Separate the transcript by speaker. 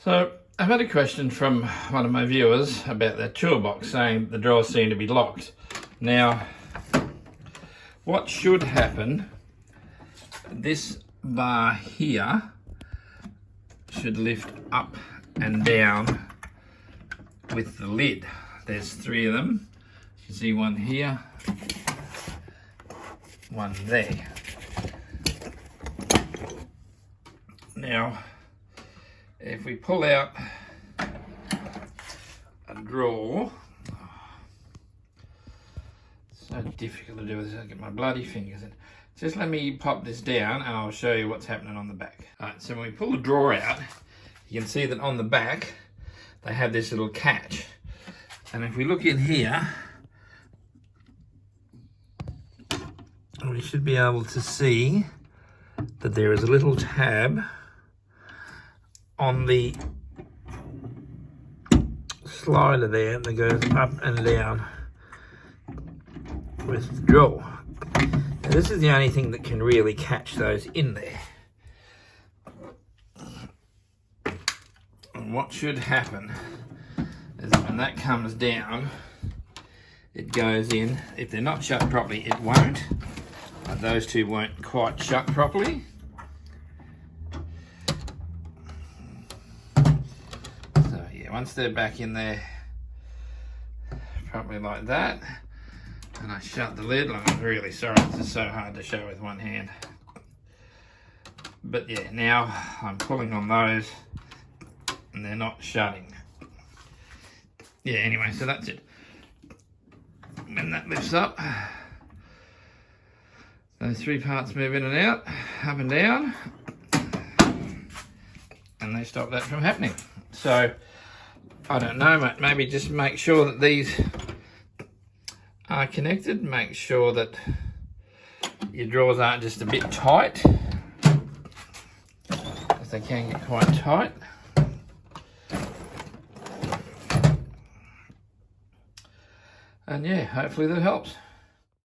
Speaker 1: So I've had a question from one of my viewers about that toolbox, saying the drawers seem to be locked. Now, what should happen, this bar here should lift up and down with the lid. There's three of them. You can see one here, one there. Now, if we pull out a drawer, it's so difficult to do with this, I get my bloody fingers in. Just let me pop this down and I'll show you what's happening on the back. Alright, so when we pull the drawer out, you can see that on the back, they have this little catch. And if we look in here, we should be able to see that there is a little tab on the slider there that goes up and down with the drawer. Now, this is the only thing that can really catch those in there. And what should happen is when that comes down, it goes in. If they're not shut properly, it won't. Those two won't quite shut properly. So yeah, once they're back in there properly like that, and I shut the lid, I'm really sorry, this is so hard to show with one hand. But yeah, now I'm pulling on those and they're not shutting. Yeah, anyway, so that's it. When that lifts up, those three parts move in and out, up and down, and they stop that from happening. So, I don't know, maybe just make sure that these are connected. Make sure that your drawers aren't just a bit tight, because they can get quite tight. And yeah, hopefully that helps.